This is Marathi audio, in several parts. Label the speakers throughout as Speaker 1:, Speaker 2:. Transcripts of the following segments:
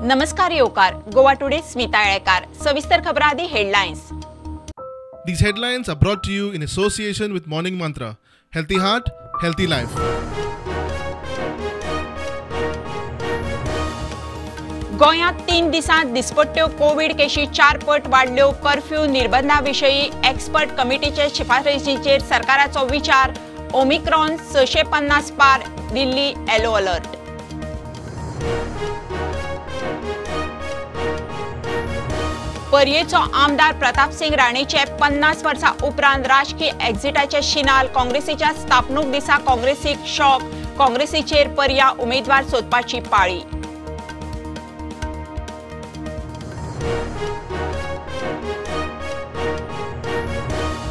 Speaker 1: नमस्कार योकार गोवा टुडे स्मिता येळेकार सविस्तर खबरादी headlines.
Speaker 2: These headlines are brought to you in association with Morning Mantra. Healthy heart, healthy life.
Speaker 1: गोंयांत 3 दिसांत दिसपट्ट्यो कोविड केशी 4 पट वाडल्यो. कर्फ्यू निर्बंधाविशयी एक्सपर्ट कमिटीचे शिफारशीचेर सरकाराचो विचार. ओमिक्रॉन 650 पार, दिल्ली येलो अलर्ट. पर्येचो आमदार प्रताप सिंग राणेचे 50 वर्सां उपरांत राजकीय एक्झिटाचे शिनाल. काँग्रेसीच्या स्थापणूक दिसा काँग्रेसीक शॉक. काँग्रेसीचेर पर्या उमेदवार सोदपाची पाळी.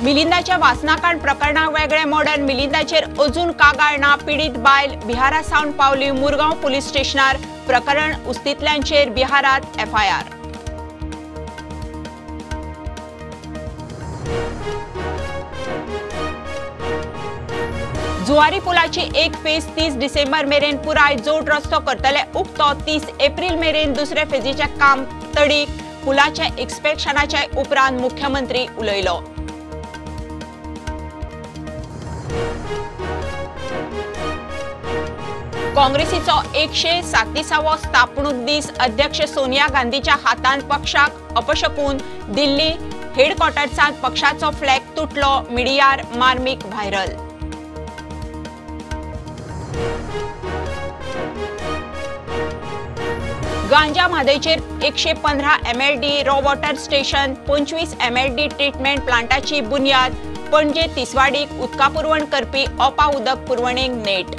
Speaker 1: मिलिंदाच्या वासनाकांड प्रकरणाक वेगळे मोडन. मिलिंदाचेर अजून कागाळ ना. पीडित बायल बिहारा सावन पावली मुरगांव पुलीस स्टेशनार. प्रकरण उस्तितल्यांचेर बिहारात एफआयआर. जुवारी पुलाची एक फेज 30 डिसेंबर मेरेन पुराय. जोड रस्तो करतले उक्तो. 30 एप्रिल मेरेन दुसरे फेजीचे काम तडीक. पुलाच्या इन्स्पेक्शनाच्या उपरांत मुख्यमंत्री उलयलो. काँग्रेसीचो 137वो स्थापणूक दीस. अध्यक्ष सोनिया गांधीच्या हातांत पक्षाक अपशकून. दिल्ली हेडक्वॉर्टर्सांत पक्षाचो फ्लॅग तुटलो. मिडियार मार्मीक व्हायरल. गांजा म्हादयचेर 115 MLD raw water station. 25 MLD treatment प्लांटाची बुन्याद. पणजे तिसवाडीक उदका पुरवण करपी ओपा उदक पुरवणेक नेट.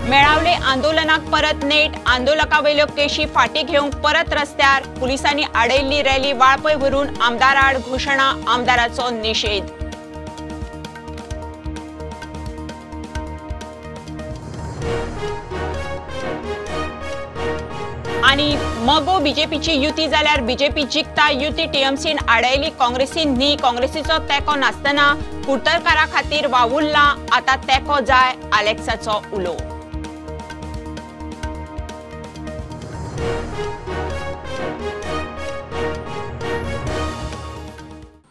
Speaker 1: मेळावले आंदोलनाक परत नेट. आंदोलकांवयल्यो केशी फाटीं घेवंक परत रस्त्यार. पुलिसांनी आडयल्ली रॅली वाळपय व्हरून आमदार आड घोशणा. आमदाराचो निषेध. आणि मगो बीजेपीची युती जाल्यार बीजेपी जिखता. युती टीएमसीन आडयली, काँग्रेसीन न्ही. काँग्रेसीचो तेंको नासतना कुडतरकारा खातीर वावुरला. आतां तेंको जाय. आलेक्साचो उलो.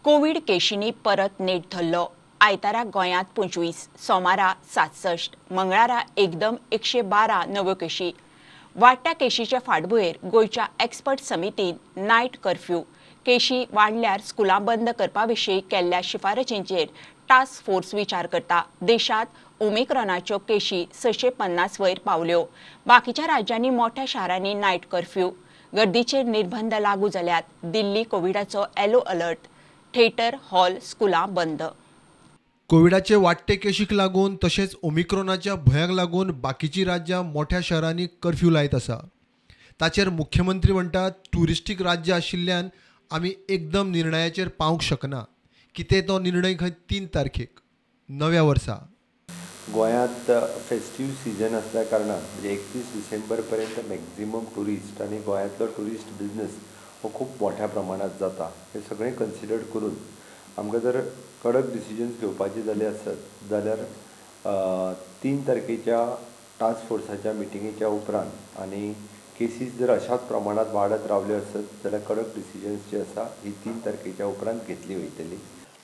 Speaker 1: कोविड केशींनी परत नेट धरलो. आयतारा गोंयांत 25, सोमारा 67, मंगळारा एकदम 112 नव्यो केशी. वाडट्या केशीचे फाटभुंयेर गोंयच्या एक्सपर्ट समितीन नायट कर्फ्यू. केशी वाडल्यार स्कुलां बंद करपा विशीं केल्ल्या शिफारशींचेर टास्क फोर्स विचार करता. देशांत ओमिक्रॉनाच्यो केशी 650 वयर पावल्यो. बाकीच्या राज्यांनी मोठ्या शारांनी नायट कर्फ्यू. गर्दीचेर निर्बंध लागू जाल्यात. दिल्ली कोविडाचो येलो अलर्ट. थिएटर, हॉल, स्कुलां बंद.
Speaker 3: कोविडाचे वाडटे केशीक लागून तशेंच ओमिक्रॉनाच्या भंयाक लागून बाकीची राज्यां मोठ्या शहरांनी कर्फ्यू लायत आसा. ताचेर मुख्यमंत्री म्हणटात ट्युरिस्टीक राज्य आशिल्ल्यान आमी एकदम निर्णयाचेर पावंक शकना. कितें तो निर्णय खंय 3 तारखेक नव्या वर्सा.
Speaker 4: गोंयांत फेस्टीव सिजन असल्या कारणान म्हणजे 31 डिसेंबर पर्यंत मॅक्झिमम टुरिस्ट आनी गोंयांतलो टुरिस्ट बिजनेस हो खूब मोठ्या प्रमाणात जाता. हे सगळें कन्सिडर करून आमकां जर कडक डिसिजन्स घेवपाचे जाले आसत जाल्यार 3 तारखेच्या टास्क फोर्साच्या मिटिंगेच्या उपरांत आनी केसीस जर अशाच प्रमाणात वाडत रावल्यो आसत जाल्यार कडक डिसिजन्स जी आसा ही 3 तारखेच्या उपरांत घेतली वयतली.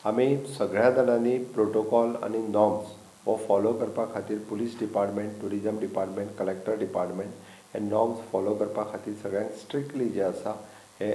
Speaker 4: आमी सगळ्या जाणांनी प्रोटोकॉल आनी नॉर्म्स हो फॉलो करपा खातीर police department, tourism department, collector department हे नॉर्म्स फॉलो करपा खातीर सगळ्यांक स्ट्रिक्टली जे आसा हे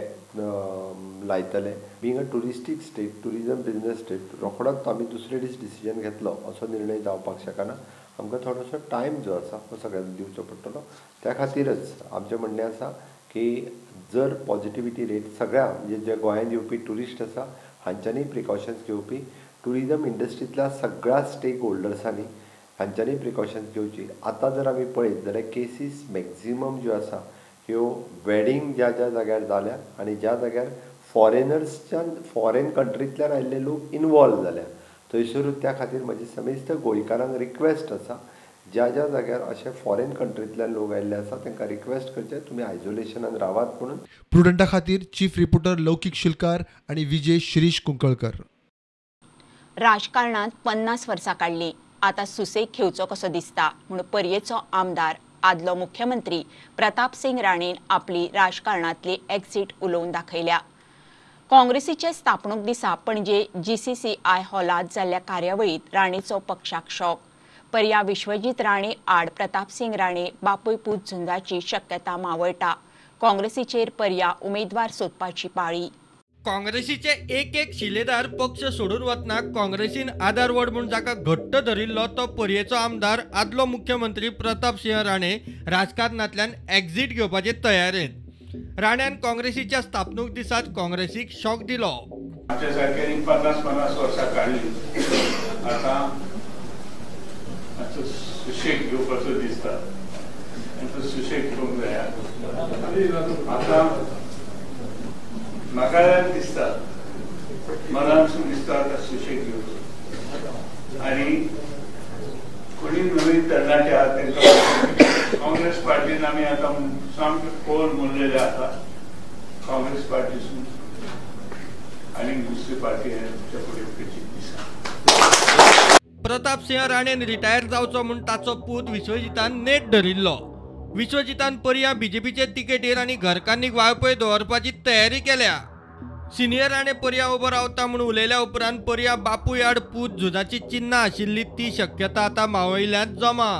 Speaker 4: लायतले. Being a touristic state, tourism business state, रोखडोच आमी दुसरे दीस डिसिजन घेतलो असो निर्णय जावपाक शकना. आमकां थोडोसो टायम जो आसा तो सगळ्यांक दिवचो पडटलो. त्या खातीरच आमचें म्हणणें आसा की जर पॉझिटिव्हिटी रेट सगळ्या म्हणजे जे गोंयांत येवपी ट्युरिस्ट आसा हांच्यांनी प्रिकॉशन्स घेवपी, टुरिजम इंडस्ट्रींतल्या सगळ्या स्टेक होल्डर्सांनी हांच्यांनी प्रिकॉशन्स घेवची. आतां जर आमी पळयत जाल्यार केसीस मॅक्झिमम ज्यो आसा ह्यो वेडिंग ज्या ज्या जाग्यार जाल्या आनी ज्या जाग्यार फॉरेनर्सच्यान फॉरेन कंट्रींतल्यान आयिल्ले लोक इनवॉल्व जाल्या थंयसरूच. त्या खातीर म्हजी समेस्त गोंयकारांक रिक्वेस्ट आसा ज्या ज्या जाग्यार असे फॉरेन कंट्रींतल्यान लोक आयिल्ले आसा तांकां रिक्वेस्ट करचें तुमी आयसोलेशनान रावात म्हणून.
Speaker 3: प्रुडंटा खातीर चीफ रिपोर्टर लौकिक शिलकार आणि विजय शिरीष कुंकळकर.
Speaker 1: राजकारणात 50 वर्सां काडली. आता सुसेग घेवचो कसो दिसता म्हूण पर्येचो आमदार आदलो मुख्यमंत्री प्रताप सिंग राणेन आपली राजकारणांतली एक्झिट उलोवन दाखयल्या. काँग्रेसीचे स्थापणूक दिसा पणजे GCCI हॉलांत जाल्ल्या कार्यावळीत राणेचो पक्षाक शॉक. पर्या विश्वजीत राणे आड प्रताप सिंग राणे बापूय पूत झुंजाची शक्यता मावळटा. काँग्रेसीचेर पर्या उमेदवार सोदपाची पाळी.
Speaker 5: काँग्रेसीचे एक शिलेदार पक्ष सोडून वतना काँग्रेसीन आधारवड म्हूण जाका घट्ट धरिल्लो तो पर्येचो आमदार आदलो मुख्यमंत्री प्रताप सिंह राणे राजकारणांतल्यान एक्झिट घेवपाचे तयारेंत. राण्यान काँग्रेसीच्या स्थापणूक दिसात काँग्रेसीक शॉक दिलो.
Speaker 6: आमच्या सारक्यांनी 50 वर्सां काडली, आता सुशेग घेवपाचो दिसता आनी तो सुशेग घेवंक जाय. आता म्हाका दिसता मनासून दिसता आता सुशेग घेवचो आनी कोणी नवीन तरणाटे आहात तांकां काँग्रेस पार्टीन आमी आतां सामके कोल मोडलेले आसा. काँग्रेस पार्टीसून आनी दुसरी पार्टी हेच्या फुडें खंयची दिसना.
Speaker 5: प्रताप सिंह राणेन रिटायर जावचो म्हूण ताचो पूत विश्वजितान नेट धरिल्लो. विश्वजितान पर्या BJPचे तिकेटीर आनी घरकान्नीक वाळपय दवरपाची तयारी केल्या. सिनियर राणे पर्या उबो रावता म्हूण उलयल्या उपरांत पर्या बापूय आड पूत झुजाची चिन्ह आशिल्ली ती शक्यता आतां मावळिल्ल्यान जमा.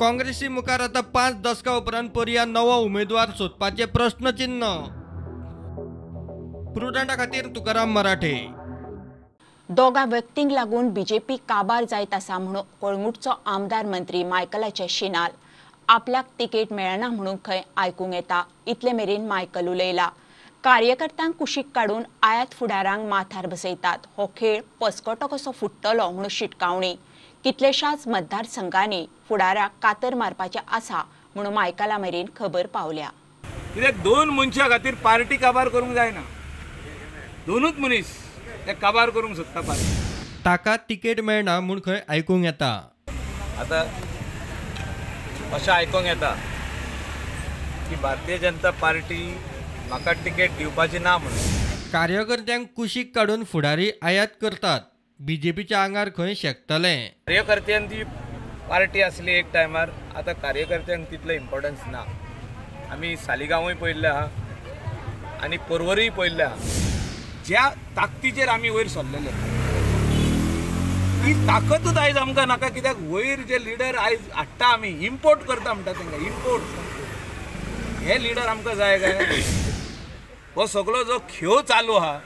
Speaker 5: काँग्रेसी मुखार आतां 5 दशकां उपरांत पर्या नवो उमेदवार सोदपाचे प्रश्नचिन्ह. प्रुडंटा खातीर तुकाराम मराठे.
Speaker 1: दोगा व्यक्तींक लागून BJP काबार जायत आसा म्हणून कळंगूटचो आमदार मंत्री मायकलाचे शिनाल. आपल्याक तिकेट मेळना म्हणून खंय आयकूंक येता इतले मेरेन मायकल उलयला. कार्यकर्त्यांक कुशीक काडून आयात फुडाऱ्यांक माथार बसयतात. हो खेळ पसकोटो कसो फुट्टलो म्हणून शिटकावणी. कितलेशाच मतदारसंघांनी फुडाऱ्याक कातर मारपाचे आसा म्हणून मायकला मेरेन खबर पावल्या.
Speaker 7: कित्याक 2 मनशां खातीर पार्टी काबार करूंक जायना. 2च मनीस ते काबार करूंक सोदता पार्टी.
Speaker 5: ताका तिकेट मेळना म्हूण खंय आयकूंक येता.
Speaker 7: आतां अशें आयकूंक येता की भारतीय जनता पार्टी म्हाका तिकेट दिवपाची ना म्हणून.
Speaker 5: कार्यकर्त्यांक कुशीक काडून फुडारी आयात करतात. BJPच्या आंगार खंय शेकतले.
Speaker 7: कार्यकर्त्यांची पार्टी आसली एक टायमार, आतां कार्यकर्त्यांक तितलो इम्पॉर्टन्स ना. आमी सालिगांवूय पळयल्लें आहा आनी पर्वरीय पळयल्लें आहा. ज्या ताकदीचेर आमी वयर सरलेले ती ताकदूच आयज आमकां नाका. कित्याक वयर जे लिडर आयज हाडटा आमी इम्पोर्ट करता म्हणटा तांकां इम्पोर्ट. हे लिडर आमकां जाय काय? हो सगळो जो खेळ चालू आहा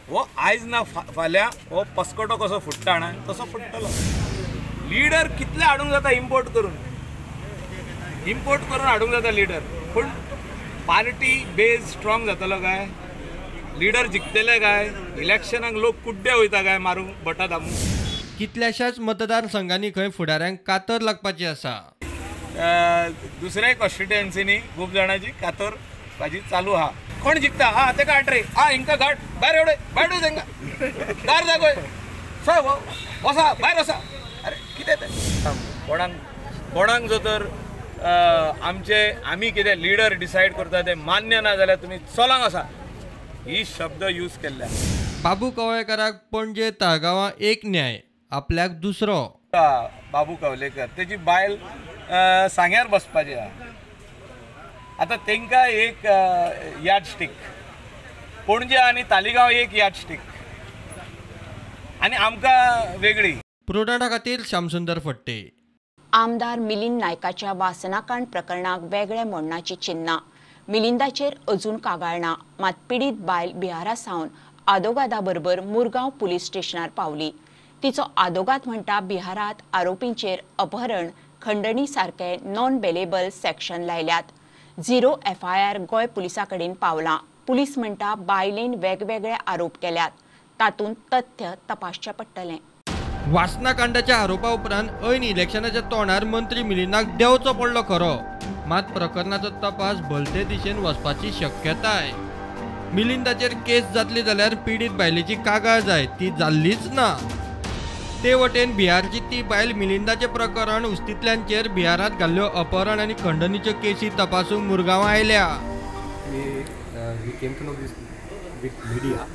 Speaker 7: हो आयज ना फाल्यां हो पसकोटो कसो फुट्टा ना तसो फुट्टलो. लिडर कितले हाडूंक जाता इम्पोर्ट करून हाडूंक जाता लिडर. पूण पार्टी बेज स्ट्रॉंग जातलो काय? लिडर जिखतले काय? इलेक्शनाक लोक कुड्डे वयता काय मारूंक बटा दामून?
Speaker 5: कितल्याशाच मतदारसंघांनी खंय फुडाऱ्यांक कातर लागपाची आसा.
Speaker 7: दुसऱ्या कॉन्स्टिट्युएन्सीनी खूब जाणांची कातर भाजी चालू आहा. कोण जिखता? हा तेका हाड रे, हा हिंका घाट भायर एवढे भायर तांकां दार जागोय सो वसा भायर वसा. अरे कितें तें कोणाक जो तर आमी कितें लिडर डिसायड करता ते मान्य ना जाल्यार तुमी चलांक आसा ही शब्द यूज केल्ल्या.
Speaker 5: बाबू कवळेकाराक पणजे ताळगांवां एक न्याय आपल्याक दुसरो.
Speaker 7: बाबू कवलेकर तेजी बायल सांग्यार बसपाची आहा. आतां तांकां एक यार्ड स्टीक, पणजे आनी तालिगांव एक यार्ड स्टीक आनी आमकां वेगळी.
Speaker 5: प्रुडंटा खातीर श्यामसुंदर फडते.
Speaker 1: आमदार मिलिंद नायकाच्या वासनाकांड प्रकरणाक वेगळे मोडणाची चिन्हां. मिलिंदाचेर अजून कागाळ ना. मात पिडीत बायल बिहारा सावन आदोगादा बरोबर मुरगांव पुलीस स्टेशनार पावली. तिचो आदोगाद म्हणटा बिहारात आरोपींचेर अपहरण खंडणी सारखे नॉन बेलेबल सेक्शन लायल्यात. 0 FIR गोंय पुलिसा कडेन पावला. पुलीस म्हणटा बायलेन वेगवेगळे आरोप केल्यात. तातूंत तथ्य तपासचें पडटलें.
Speaker 5: वासनाकांडाच्या आरोपा उपरांत ऐन इलेक्शनाच्या तोंडार मंत्री मिलिंदाक देंवचो पडलो खरो. मात प्रकरणाचो तपास भलते दिशेन वचपाची शक्यताय. मिलिंदाचेर केस जातली जाल्यार पिडीत बायलेची कागाळ जाय ती जाल्लीच ना. ते वटेन बिहारची ती बायल मिलिंदाचे प्रकरण उस्तितल्यांचेर बिहारात घाल्ल्यो अपहरण आनी खंडणीच्यो केसी तपासूंक मुरगांवां आयल्या.
Speaker 8: We came to know this with media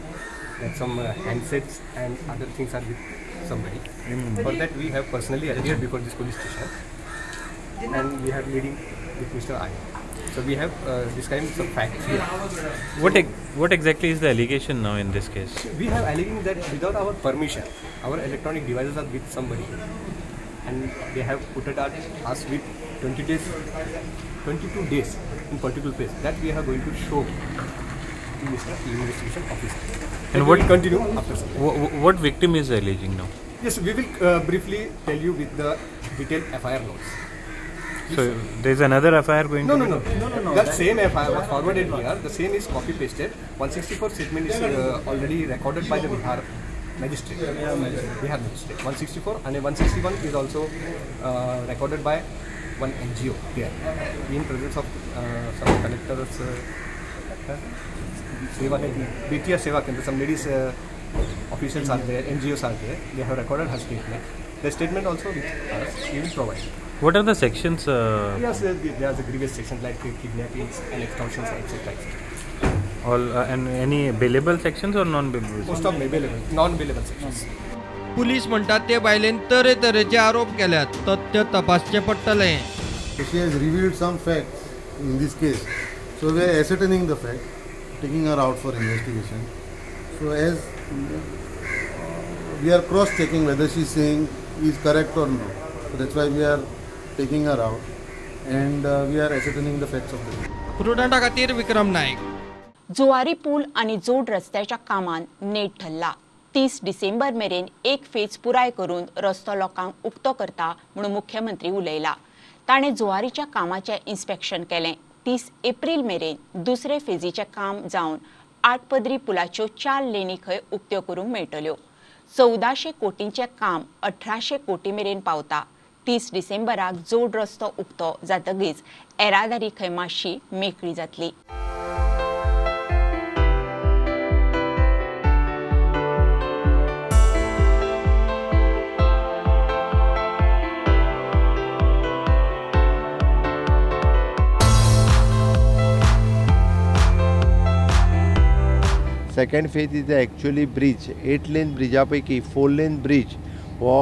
Speaker 8: that some handsets and other things are with somebody. For that we have personally appeared before this police station, and we had meeting with Mr. I. So we have described some facts here.
Speaker 9: What exactly is the allegation now in this case?
Speaker 8: We have alleging that without our permission, our electronic devices are with somebody, and they have put it at us with 22 days in particular place. That we are going to show to Mr. Investigation Officer.
Speaker 9: And
Speaker 8: what will continue after some time.
Speaker 9: What victim is alleging now?
Speaker 8: Yes, we will briefly tell you with the detailed FIR notes.
Speaker 9: So there is another FIR going
Speaker 8: No.
Speaker 9: to
Speaker 8: That same FIR was forwarded here. The same is copy pasted. 164 statement is already recorded by the Bihar magistrate. Bihar magistrate. 164 and 161 is also recorded by one NGO there in presence of some collectors, Betiya Seva Kendra, some ladies officials are there, NGOs are there. They have recorded her statement. The statement also with us, we will provide.
Speaker 9: What are the sections?
Speaker 8: Yes, there are the grievous sections like kidnappings and extortions, etc.
Speaker 9: All and any bailable sections or non-bailable?
Speaker 8: Most of non-bailable sections.
Speaker 5: Police म्हणतात ते बायलेन तरेतरेचे आरोप केल्यात, तथ्य तपासचे पडटले.
Speaker 10: She has revealed some facts in this case, so we are ascertaining the fact, taking her out for investigation. So as we are cross-checking whether she is saying is correct or no. So that's why we are taking her out, and we are ascertaining the facts of the case.
Speaker 5: प्रुडंटा खातीर विक्रम नायक.
Speaker 1: जुवारी पूल आणि जोड रस्त्याच्या कामान नेट ठरला. 30 डिसेंबर मेरेन एक फेज पुराय करून रस्तो लोकांक उक्तो करता म्हणून मुख्यमंत्री उलयला. ताणे जुवारीच्या कामाचे इन्स्पेक्शन केलें. 30 एप्रिल मेरेन दुसरे फेजीचे काम जावन 8 पदरी पुलाच्यो 4 लेनी खंय उक्त्यो करूंक मेळटल्यो. 1400 कोटींचे काम 1800 कोटी मेरेन पावता. 30 डिसेंबराक जोड रस्तो उक्तो जातकीच येरादारी खंय मातशी मेकळी जातली.
Speaker 4: Second phase is actually bridge 8 lane Brezza पैकी 4 लेन ब्रिज हो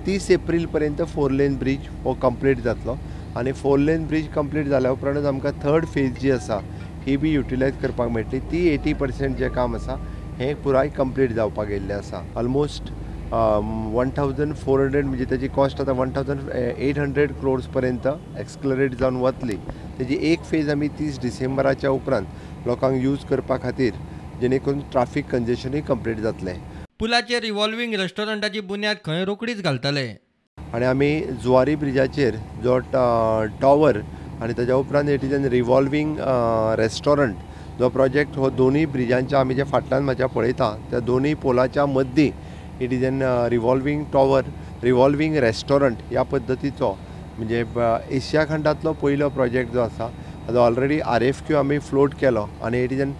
Speaker 4: 30 एप्रिल पर्यंत 4 लेन ब्रिज हो कंप्लीट जातलो आनी 4 लेन ब्रिज कंप्लीट जाल्या उपरांत आमकां थर्ड फेज जी आसा ही बी युटिलायज करपाक मेळटली. ती 80% जे काम आसा हें पुराय कंप्लीट जावपाक येयल्लें आसा. ऑलमोस्ट 1400 म्हणजे तेजी कॉस्ट आतां 1800 crores पर्यंत एक्सक्लरेट जावन वतली. तेजी एक फेज आमी 30 डिसेंबराच्या उपरांत लोकांक यूज करपा खातीर जेणे करून ट्राफीक कंजेशनूय कंप्लीट जातलें.
Speaker 5: पुलाचेर रिव्हॉल्विंग रेस्टॉरंटाची बुन्याद खंय रोकडीच घालतले.
Speaker 4: आनी आमी जुवारी ब्रिजाचेर जो टॉवर आनी ताच्या उपरांत it is an revolving restaurant जो प्रोजेक्ट हो दोनूय ब्रिजांच्या आमी जे फाटल्यान म्हाज्या पळयता त्या दोनूय पोलाच्या मदीं it is an revolving tower revolving restaurant ह्या पद्दतीचो म्हणजे एशिया खंडांतलो पयलो प्रोजेक्ट जो आसा ताजो ऑलरेडी RFQ आमी फ्लोट केलो आनी it is N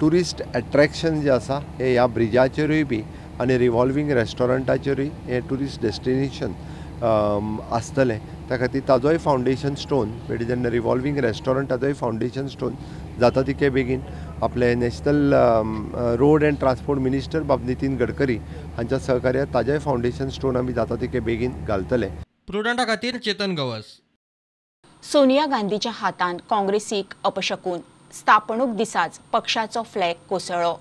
Speaker 4: tourist attraction जे आसा हे ह्या ब्रिजाचेरूय बी आनी रिव्हॉल्विंग रेस्टॉरंटाचेरूय हे टुरिस्ट डेस्टिनेशन आसतलें. त्या खातीर ताजोय foundation stone it is an revolving रेस्टॉरंटाचोय फावंडेशन स्टोन जाता तितके बेगीन आपले national road and transport minister बाब नितीन गडकरी हांच्या सहकार्यान ताजेय फावंडेशन स्टोन आमी जाता तितके बेगीन घालतले.
Speaker 5: प्रुडंटा खातीर चेतन गवस.
Speaker 1: सोनिया गांधीच्या हातान काँग्रेसीक अपशकून. स्थापणूक दिसाच पक्षाचो फ्लॅग कोसळ्ळो.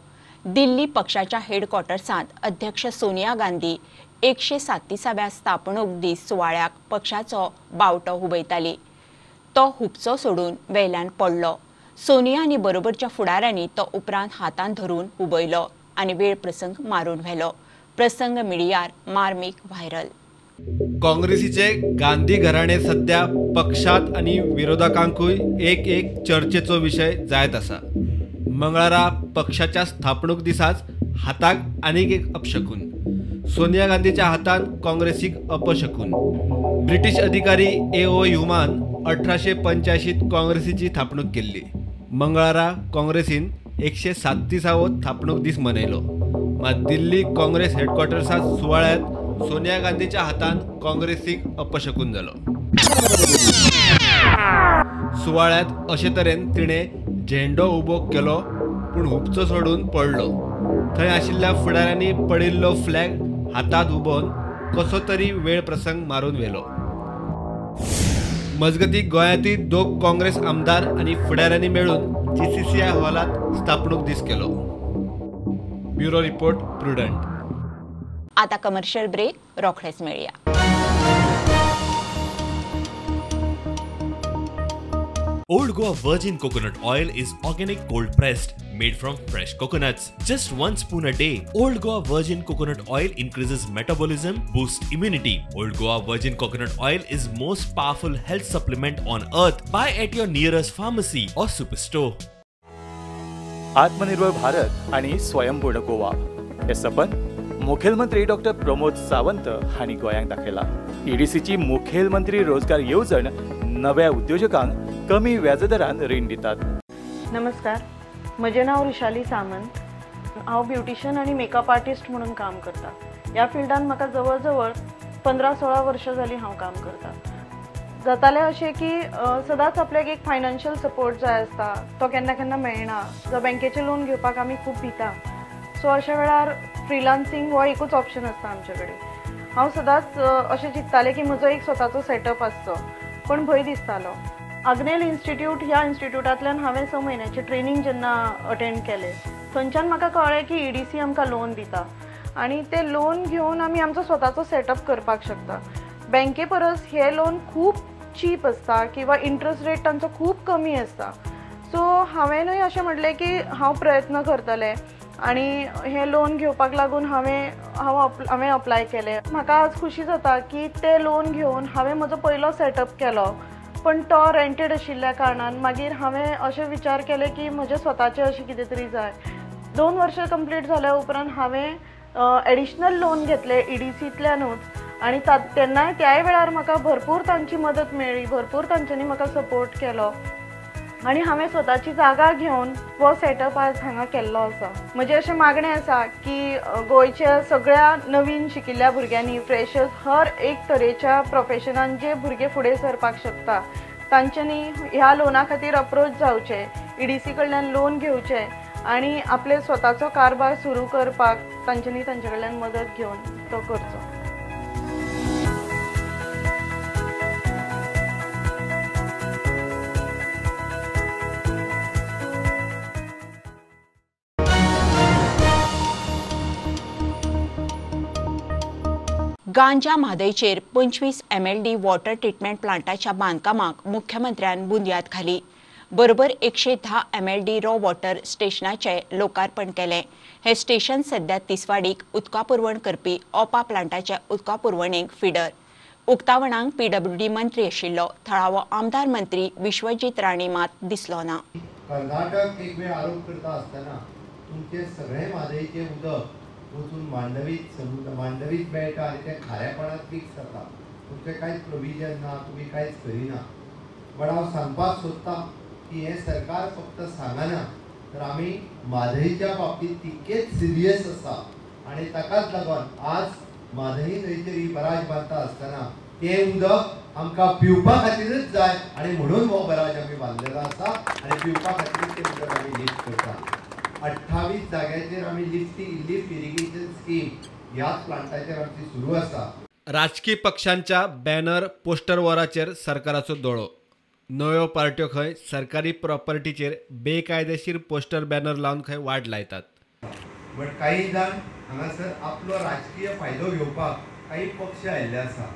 Speaker 1: दिल्ली पक्षाच्या हेडक्वॉर्टर्सांत अध्यक्ष सोनिया गांधी 137व्या स्थापणूक दीस सुवाळ्याक पक्षाचो बावटो हुबयताली. तो हुबचो सोडून वेल्यान पडलो. सोनिया आनी बरोबरच्या फुडाऱ्यांनी तो उपरांत हातान धरून हुबयलो आनी वेळ प्रसंग मारून व्हेलो. प्रसंग मिडियार मार्मीक व्हायरल.
Speaker 5: काँग्रेसीचे गांधी घराणे सध्या पक्षात आणि विरोधकांकूय एक चर्चेचो विषय जायत आसा. मंगळारा पक्षाच्या स्थापणूक दिसाच हाताक आनीक एक अपशकून. सोनिया गांधीच्या हातान काँग्रेसीक अपशकून. ब्रिटीश अधिकारी A.O. ह्युमान 1885 काँग्रेसीची स्थापणूक केल्ली. मंगळारा काँग्रेसीन 137वो स्थापणूक दीस मनयलो. मात दिल्ली काँग्रेस हेडक्वॉर्टर्सात सुवाळ्यात सोनिया गांधीच्या हातान काँग्रेसीक अपशकून जालो. सुवाळ्यात अशे तरेन तिणें झेंडो उबो केलो पूण हुबचो सोडून पडलो. थंय आशिल्ल्या फुडाऱ्यांनी पडिल्लो फ्लॅग
Speaker 3: हातात उबोवन कसो तरी वेळ प्रसंग मारून व्हेलो. मजगती गोंयांतूय दोग काँग्रेस आमदार आनी फुडाऱ्यांनी मेळून GCCI हॉलात स्थापणूक दीस केलो. Bureau report prudent.
Speaker 1: आता कमर्शियल ब्रेक रोखडेच मेळया.
Speaker 11: Old Goa Virgin Coconut Oil is organic cold pressed, made from fresh coconuts. Just 1 spoon a day. Old Goa Virgin Coconut Oil increases metabolism, boosts immunity. Old Goa Virgin Coconut Oil is most powerful health supplement on earth. Buy at your nearest pharmacy or superstore.
Speaker 12: आत्मनिर्भर भारत आणि स्वयंपूर्ण गोवा हे सपन मुखेलमंत्री डॉ. प्रमोद सावंत हांणी गोंयांक दाखयला. EDCची मुखेलमंत्री रोजगार येवजण नव्या उद्योजकांक कमी व्याजदरान रीण दितात.
Speaker 13: नमस्कार, म्हजें नांव ऋशाली सामंत. हांव ब्युटिशियन आनी मेकअप आर्टिस्ट म्हणून काम करता. ह्या फिल्डान म्हाका जवळ जवळ 15-16 वर्सां जालीं हांव काम करता. जातालें अशें की सदांच आपल्याक एक फायनान्शियल सपोर्ट जाय आसता, तो केन्ना केन्ना मेळना. जावं बँकेचें लोन घेवपाक आमी खूब भिता. सो अशा वेळार फ्रिलान्सिंग हो एकूच ऑप्शन आसता आमचे कडेन. हांव सदांच अशें चिंततालें की म्हजो एक स्वताचो सेटअप आसचो, पण भंय दिसतालो. आग्नेल इन्स्टिट्यूट ह्या इन्स्टिट्यूटांतल्यान हांवें 6 म्हयन्याचें ट्रेनिंग जेन्ना अटेंड केलें, थंयच्यान म्हाका कळ्ळें की EDC आमकां लोन दिता आनी तें लोन घेवन आमी आमचो स्वताचो सेटअप करपाक शकता. बँके परस हे लोन खूब चीप आसता किंवा इंट्रस्ट रेट तांचो खूब कमी आसता. सो हांवेंनूय अशें म्हटलें की हांव प्रयत्न करतलें आनी हें लोन घेवपाक लागून हांवें अप्लाय केलें. म्हाका आज खुशी जाता की तें लोन घेवन हांवें म्हजो पयलो सेटअप केलो, पण तो रेंटेड आशिल्ल्या कारणान मागीर हांवें अशें विचार केले की म्हजें स्वताचें अशें कितें तरी जाय. 2 वर्सां कंप्लीट जाल्या उपरांत हांवें एडिशनल लोन घेतलें EDCंतल्यानूच आनी तेन्नाय त्याय वेळार म्हाका भरपूर तांची मदत मेळ्ळी, भरपूर तांच्यांनी म्हाका सपोर्ट केलो आनी हांवें स्वताची जागा घेवन हो सेटअप आज हांगा केल्लो आसा. म्हजें अशें मागणें आसा की गोंयच्या सगळ्या नवीन शिकिल्ल्या भुरग्यांनी, फ्रेशर्स, हर एक तरेच्या प्रोफेशनान जे भुरगे फुडें सरपाक शकता तांच्यांनी ह्या लोना खातीर अप्रोच जावचें, EDC कडल्यान लोन घेवचें आनी आपले स्वताचो कारभार सुरू करपाक तांच्यांनी तांचे कडल्यान मदत घेवन तो करचो.
Speaker 1: गांजा म्हादयचेर 25 MLD वॉटर ट्रिटमेंट प्लांटाच्या बांदकामाक मुख्यमंत्र्यान बुनयाद घाली. बरोबर 110 MLD रॉ वॉटर स्टेशनाचे लोकार्पण केलें. हे स्टेशन सध्या तिसवाडीक उदका पुरवण करपी ओपा प्लांटाच्या उदका पुरवणेक फिडर. उक्तावणाक PWD मंत्री आशिल्लो थळावो आमदार मंत्री विश्वजीत राणे मात दिसलो ना.
Speaker 14: कर्नाटक एक वेळ आरोप करता आसतना तुमचे सगळे म्हादयचे उदक वचून मांडवीत मेळटा आनी ते खाऱ्यापणात मिक्स जाता. तुमचें कांयच प्रोविजन ना, तुमी कांयच करिना. बट हांव सांगपाक सोदतां की हें सरकार फक्त सांगना, तर आमी म्हादयच्या बाबतींत तितकेच सिरियस आसा आनी ताकाच लागून आज म्हादय थंयसर ही बराज बांदता आसतना तें उदक आमकां पिवपा खातीरच जाय आनी म्हणून हो बराज आमी बांदलेलो आसा आनी पिवपा खातीरच तें उदक आमी लिफ्ट करता. 28 जाग्याचेर आमी लिफ्ट इरिगेशन स्कीम ह्याच प्लांटाचेर आमची सुरू आसा.
Speaker 3: राजकीय पक्षांच्या बॅनर पोस्टर वॉराचेर सरकाराचो दोळो. नव्यो पार्ट्यो खंय सरकारी प्रॉपर्टीचेर बेकायदेशीर पोस्टर बॅनर लावन खंय वाट लायतात.
Speaker 14: बट काही जाण हांगासर आपलो राजकीय फायदो घेवपाक काही पक्ष आयिल्ले आसा.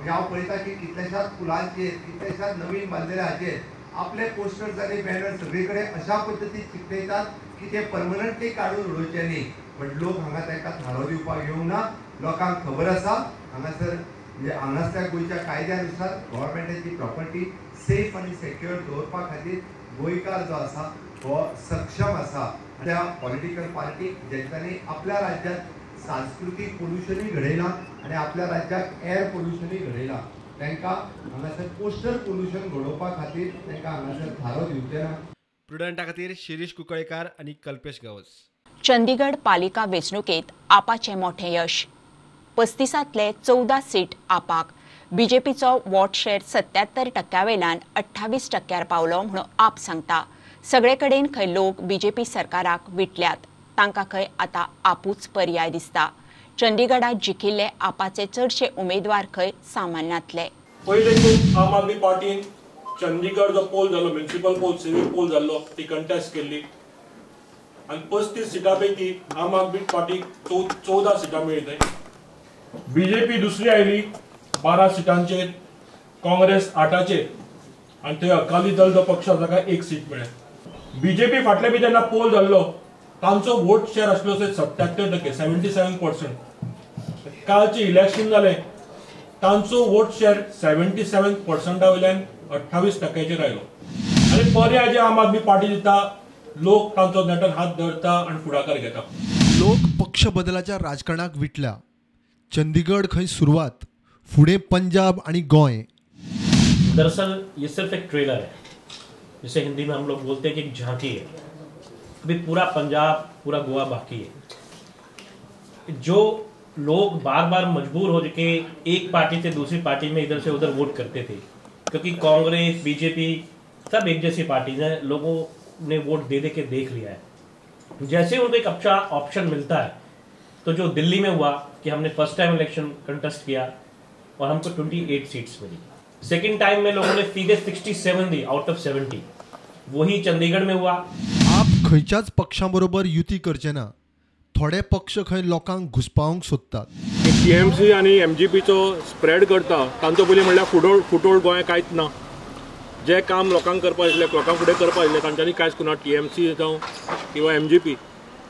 Speaker 14: हांव पळयता की कितल्याशाच पुलांचेर, कितल्याशाच नवीन बांदलेल्या हाचेर आपले पोस्टर्स आनी बॅनर सगळे कडेन अशा पद्दतीन चिकटयतात की ते परमनंटली काडून उडोवचे न्ही. बट लोक हांगा ताका थारो दिवपाक येवंक ना. लोकांक खबर आसा हांगासर म्हणजे हांगासल्या गोंयच्या कायद्यानुसार गव्हर्मेंटाची प्रॉपर्टी सेफ आनी सेक्युअर दवरपा खातीर गोंयकार जो आसा हो सक्षम आसा. त्या पॉलिटिकल पार्टी जेंच्यांनी आपल्या राज्यांत सांस्कृतीक पोल्युशनूय घडयलां आनी आपल्या राज्याक एअर पोल्युशनूय घडयलां, तांकां हांगासर पोस्टर पोल्युशन घडोवपा खातीर तांकां हांगासर थारो दिवचे ना.
Speaker 3: प्रुडंटा खातीर शिरीष कुंकळेकार आनी कल्पेश गावस.
Speaker 1: चंदीगड पालिका वेंचणुकेंत आपाचें मोठें यश. 35तले 14 सीट आपाक. BJPचो वॉट शेअर 77% वेल्यान 28% पावलो म्हणून आप सांगता. सगळे कडेन खंय लोक BJP सरकाराक विटल्यात, तांकां खंय आतां आपूच पर्याय दिसता. चंदीगडात जिखिल्ले आपाचे चडशे उमेदवार खंय सामान्यांतले.
Speaker 15: पहिले खूप आम आदमी पार्टीन चंदीगड जो पोल जालो म्युनिसिपल पोल सिव्हिल पोल जाल्लो ती कंटेस्ट केल्ली आणि 35 सिटां पैकी आम आदमी पार्टीक 14 सिटां मेळ्ळी. बीजेपी दुसरी आयली 12 सिटांचेर, काँग्रेस 8चेर आणि थंय अकाली दल जो पक्ष आसा ताका 1 सीट मेळ्ळें. बीजेपी फाटल्या बी जेन्ना पोल जाल्लो तांचो वोट शेअर आसलो 77%, 77%. कालचे इलेक्शन जालें तांचो वोट शेअर 77% वयल्यान 28%चेर आयलो. आनी पर्याय जे आम आदमी पार्टी दिता, लोक तांचो नेटार हात धरता आणि फुडाकार घेता.
Speaker 3: लोक पक्ष बदलाच्या राजकारणाक विटल्या. चंदीगड खंय सुरुवात, फुडें पंजाब आणि गोंय.
Speaker 16: दरअसल ये सिर्फ एक ट्रेलर है, जिसे हिंदी में हम लोग बोलते हैं कि एक झांकी है. अभी पूरा पंजाब, पूरा गोवा बाकी है. जो लोग बार बार मजबूर हो के एक पार्टी से दूसरी पार्टी में इधर से उधर वोट करते थे, क्योंकि कांग्रेस, बीजेपी सब एक जैसी पार्टी है, लोगों ने वोट दे के देख लिया है. जैसे उनको एक अच्छा ऑप्शन मिलता है, तो जो दिल्ली में हुआ कि हमने फर्स्ट टाइम इलेक्शन कंटेस्ट किया और हमको 28 सीट्स मिली. सेकेंड टाइम में लोगों ने सीधे 67 दी आउट ऑफ 70. वही चंदीगड में हुआ.
Speaker 3: आप खंयच्याच पक्षांबरोबर युती करचे ना. थोडे पक्ष खंय लोकांक घुसपावंक सोदतात.
Speaker 15: टीएमसी आणि एमजीपीचो स्प्रेड करता तांचो पयलीं म्हणल्यार फुटोळ गोंय कांयच ना. जे काम लोकांक करपा आसलें, लोकांक फुडें करपा आसलें तांच्यांनी कांयच करुना. टीएमसी जावं किंवा एमजीपी.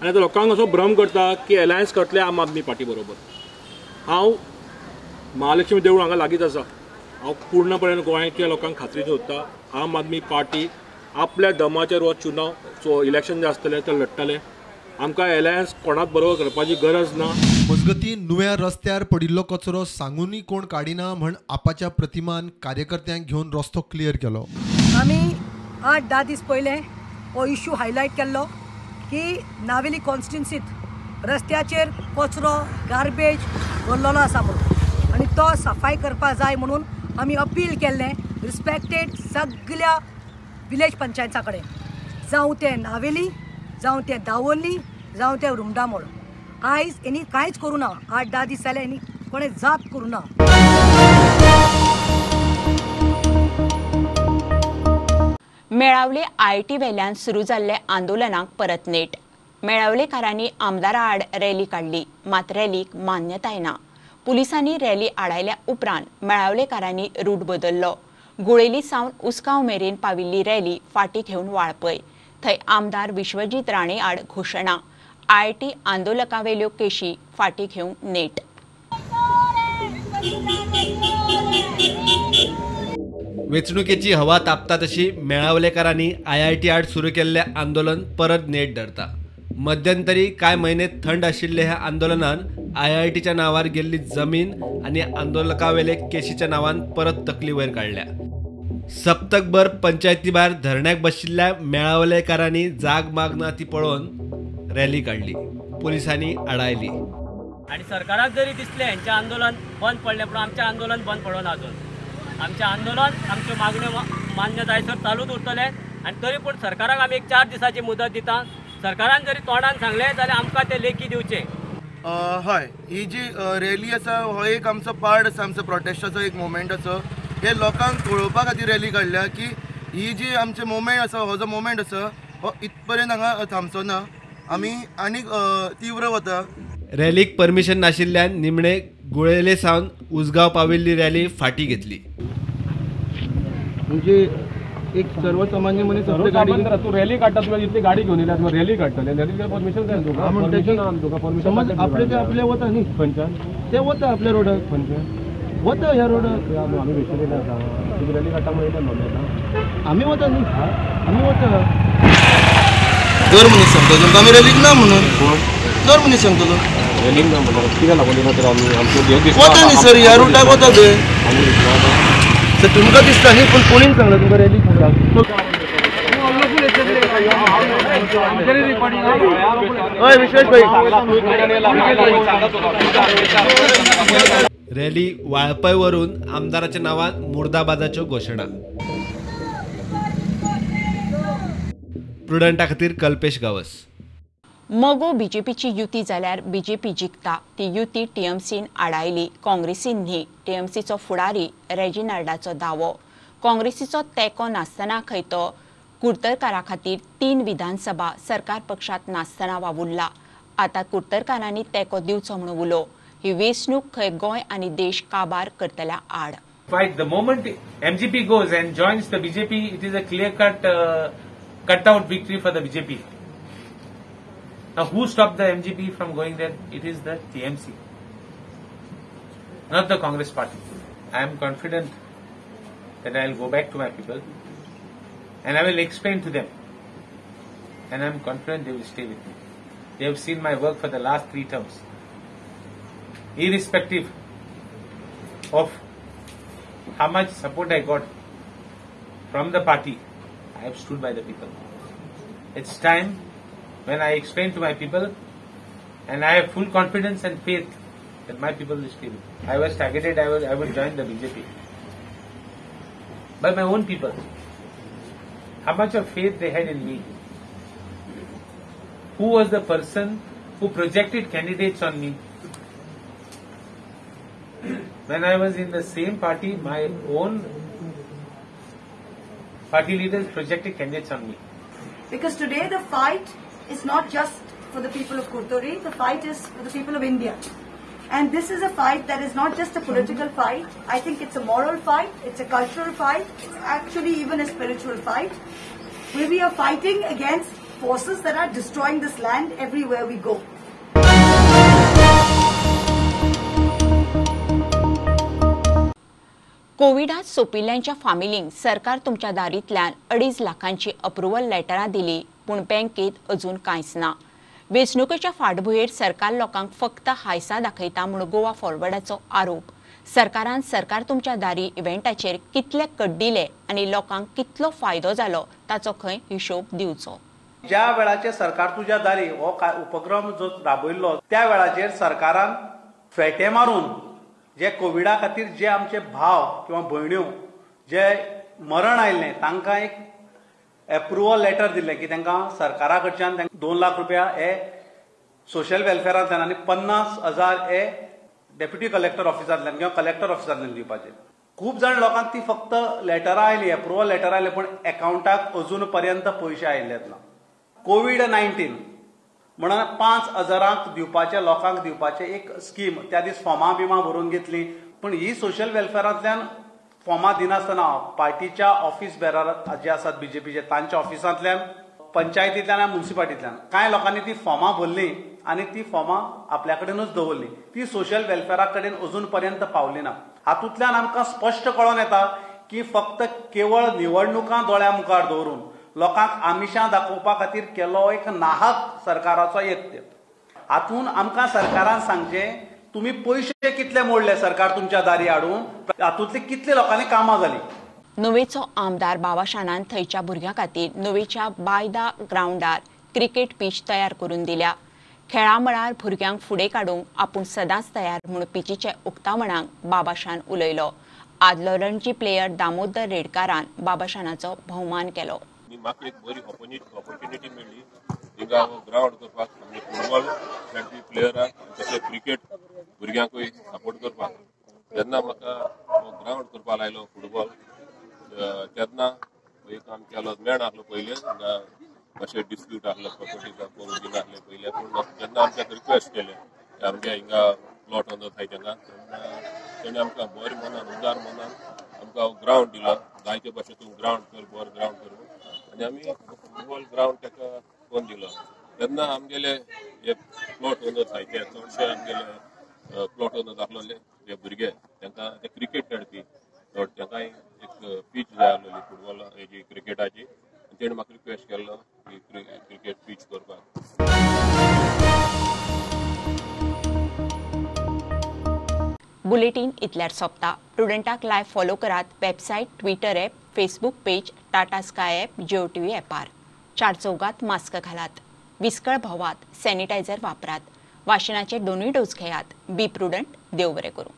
Speaker 15: आनी आतां लोकांक असो भ्रम करता की अलायन्स करतले आम आदमी पार्टी बरोबर. हांव महालक्ष्मी देवूळ हांगा लागींच आसा. हांव पूर्णपणे गोंयच्या लोकांक खात्री सोदता, आम आदमी पार्टी आपल्या दमाचेर हो चुनाव इलेक्शन जे आसतलें ते लडटले. आमकां अलायन्स कोणाच बरोबर करपाची गरज ना.
Speaker 3: मजगतीं नुव्या रस्त्यार पडिल्लो कचरो सांगूनय कोण काडिना म्हण आपाच्या प्रतिमान कार्यकर्त्यांक घेवन रस्तो क्लियर केलो.
Speaker 17: आमी 8-10 दीस पयले हो इश्यू हायलायट केल्लो की नावेली कॉन्स्टिट्युन्सींत रस्त्याचेर कचरो, गार्बेज भरलेलो आसा म्हणून, आनी तो सफाई करपा जाय म्हणून आमी अपील केल्लें रिस्पेक्टेड सगळ्या विलेज पंचायता कडेन, जावं ते नावेली, जावं ते दावोली, जावं ते रुमडामोळ. आयज हेणी कांयच करूं ना. 8-10 दीस जाले हेणी कोणें जाप करूं ना.
Speaker 1: मेळावले आयटी वेल्यान सुरू जाल्ले आंदोलनाक परत नेट. मेळावलेकारांनी आमदारा आड रॅली काडली, मात रॅलीक मान्यताय ना. पुलिसांनी रॅली आडायल्या उपरांत मेळावलेकारांनी रूट बदल्लो. गुळेली सावन उसगांव मेरेन पाविल्ली रॅली फाटी घेवन वाळपय. थंय आमदार विश्वजीत राणे आड घोशणा. आयटी आंदोलकांवेल्यो केशी फाटी घेवन नेट.
Speaker 18: वेंचणुकेची हवा तापता तशी मेळावलेकारांनी आयआयटी आड सुरू केल्लें आंदोलन परत नेट धरता. मध्यंतरी कांय म्हयने थंड आशिल्ले ह्या आंदोलनान आयआयटीच्या नांवार गेल्ली जमीन आनी आंदोलकांवेले केशीच्या नांवान परत तकली वयर काडल्या. सप्तकभर पंचायती भायर धरण्याक बशिल्ल्या मेळावलेकारांनी जाग माग ना ती पळोवन रॅली काडली. पुलिसांनी आडायली.
Speaker 19: आणि सरकाराक जरी दिसले हेंचें आंदोलन बंद पडलें, पण आमचें आंदोलन बंद पडना अजून. आमचें आंदोलन आमच्यो मागण्यो मान्य जायसर चालूच उरतलें. आनी तरी पूण सरकाराक आमी एक 4 दिसाची मुदत दिता. सरकारान जरी तोंडान सांगलें जाल्यार आमकां ते लेखी दिवचे.
Speaker 20: हय, ही जी रॅली आसा हो एक आमचो पार्ट आसा, आमचो प्रोटेस्टाचो एक मोमेंट आसा. हे लोकांक कळोवपा खातीर रॅली काडल्या की ही जी आमचे मोमेंट आसा, हो जो मोमेंट आसा हो इतपर्यंत हांगा थांबचो ना. आमी आनीक तीव्र वता.
Speaker 18: रॅलीक परमिशन नाशिल्ल्यान निमणे गुळेले सावन उसगांव पाविल्ली रॅली फाटी घेतली.
Speaker 8: म्हणजे एक सर्वसामान्य मनीस तू रॅली काढता, तुला जितली गाडी घेऊन येयला तुका रॅली काडटले, रॅलीक परमिशन जाय तुका. परमिशन आपले वता न्ही पंचान, ते वता आपल्या रोडाक, पंचान वता ह्या रोडाक. आमी विचारलेले आसा तुका रॅली काडटा म्हणून आमी वता न्ही, आमी वता.
Speaker 20: दर मनीस सांगता तुमकां आमी रॅलीक ना म्हणून. दर मनीस सांगतलो
Speaker 8: रॅलीक ना म्हणून कित्याक लागून तर आमी आमचो
Speaker 20: वता न्ही सर, ह्या रूटाक वता ते. सर तुमकां दिसता न्ही, पूण कोणीन सांगला तुमकां रॅलीक म्हणून. हय विश्वेश भाई.
Speaker 18: रॅली वाळपय वरून आमदाराच्या नावान मुर्दाबादाच्यो घोशणा. प्रुडंटा खातीर कल्पेश गावस.
Speaker 1: मगो बीजेपीची युती जाल्यार बीजेपी जिखता ती युती टीएमसीन आडायली काँग्रेसीन न्ही टीएमसीचो फुडारी रेजिनाल्डाचो दावो काँग्रेसीचो तेंको नासतना खंय तो कुर्तरकारा खातीर 3 विधानसभा सरकार पक्षात नासतना वावुरला आतां कुर्तरकारांनी तेंको दिवचो म्हणून उलो ही वेंचणूक खंय गोंय आनी देश काबार करतल्या आड
Speaker 21: Right, the moment MGP goes and joins the BJP, it is a clear-cut cut-out victory for the BJP. Now, who stopped the MGP from going there? It is the TMC, not the Congress party. I am confident that I will go back to my people and I will explain to them. And I am confident they will stay with me. They have seen my work for the last 3 terms. Irrespective of how much support I got from the party, I have stood by the people. It's time when I explain to my people, and I have full confidence and faith that my people will stay with me. I was targeted, I would join the BJP. By my own people. How much of faith they had in me. Who was the person who projected candidates on me? When I was in the same party, my own party leaders projected candidates on me.
Speaker 17: Because today the fight is not just for the people of Kurtori, the fight is for the people of India. And this is a fight that is not just a political fight. I think it's a moral fight, it's a cultural fight, it's actually even a spiritual fight. Where we are fighting against forces that are destroying this land everywhere we go.
Speaker 1: कोविडात सोपिल्ल्यांच्या फामिलींक सरकार तुमच्या दारींतल्यान 2.5 लाखांची अप्रुव्हल लेटरां दिली पूण बँकेत अजून कांयच ना वेंचणुकेच्या फाटभुंयेर सरकार लोकांक फक्त हायसा दाखयता म्हूण गोवा फॉरवर्डाचो आरोप सरकारान सरकार तुमच्या दारी इव्हेंटाचेर कितले कड्डिले आनी लोकांक कितलो फायदो जालो ताचो खंय हिशोब दिवचो
Speaker 22: ज्या वेळाचेर सरकार तुझ्या दारी हो उपक्रम जो राबयल्लो त्या वेळाचेर सरकारान फेटे मारून जे कोविडा खातीर जे आमचे भाव किंवा भयण्यो जे मरण आयिल्ले तांकां एक एप्रुवल लेटर दिल्लें की तांकां सरकारा कडच्यान 2 लाख रुपया हे सोशल वेलफेअरांतल्यान आनी 50,000 हे डेप्युटी कलेक्टर ऑफिसांतल्यान किंवा कलेक्टर ऑफिसांतल्यान दिवपाचे खूब जाण लोकांक ती फक्त लेटरां आयली एप्रुवल लेटर आयले पूण अकाउंटाक अजून पर्यंत पयशे आयिल्लेत ना कोविड-19 म्हणून 5,000 दिवपाचे लोकांक दिवपाचे एक स्कीम त्या दीस फॉर्मां बिमां भरून घेतली पण ही सोशल वेलफेअरांतल्यान फॉर्मां दिनासतना पार्टीच्या ऑफिस बेरर जे आसात बीजेपीचे तांच्या ऑफिसांतल्यान पंचायतींतल्यान आनी म्युनिसिपालिटींतल्यान कांय लोकांनी ती फॉर्मां भरली आनी ती फॉर्मां आपल्या कडेनूच दवरली ती सोशल वेलफेअरा कडेन अजून पर्यंत पावली ना हातूंतल्यान आमकां स्पश्ट कळोन येता की फक्त केवळ निवडणुकां दोळ्या मुखार दवरून लोकांक आमिशां दाखोवपा खातीर केलो एक नाहक सरकाराचो यत्न हातून आमकां सरकारान सांगचें तुमी पयशे कितले मोडले सरकार तुमच्या दारी हाडून हातूंतली कितले लोकांनी कामां जाली
Speaker 1: नवेचो आमदार बाबाशानान थंयच्या भुरग्यां खातीर नवेच्या बायदा ग्राउंडार क्रिकेट पीच तयार करून दिल्या खेळा मळार भुरग्यांक फुडें काडूंक आपूण सदांच तयार म्हूण पिचीचे उक्तावणाक बाबाशान उलयलो आदलो रणजी प्लेयर दामोदर रेडकारान बाबाशानाचो भोवमान केलो
Speaker 23: म्हाका एक बरी ऑपॉर्च्युनिटी मेळ्ळी थिंगा ग्राउंड करपाक आनी फुटबॉल खेळपी प्लेयरांक तशें क्रिकेट भुरग्यांकूय सपोर्ट करपाक जेन्ना म्हाका ग्राउंड करपाक लायलो फुटबॉल तेन्ना एक काम केलो मेळ नासलो पयलें हिंगा मातशें डिस्प्यूट आसलो प्रॉपर्टीचा करून दिनासले पयलें पूण जेन्ना आमकां रिक्वेस्ट केलें आमच्या हिंगा प्लॉट अंदर थाय तेंगा तेणें आमकां बरें मनान उदार मनान आमकां ग्राउंड दिलो जायते भाशेन तूं ग्राउंड कर बरो ग्राउंड कर आनी आमी फुटबॉल ग्राउंड ताका कोण दिलो तेन्ना आमगेले जे प्लॉट अंदर थाय ते चडशे आमगेले प्लॉट अंदर आसलेले जे भुरगे तांकां ते क्रिकेट खेळपी तांकांय एक पीच जाय आसलेली फुटबॉल हेजी क्रिकेटाची आनी तेणें म्हाका रिक्वेस्ट केल्लो की क्रिकेट पीच करपाक
Speaker 1: बुलेटिन इतल्यार सोंपता प्रुडंटाक लायव्ह फॉलो करात website Twitter app Facebook page Tata Sky app Jio TV ॲपार चारचौगात मास्क घालात विस्कळ भोवात सॅनिटायझर वापरात वाशिनाचे 2 डोस घेयात बी प्रुडंट देव बरें करूं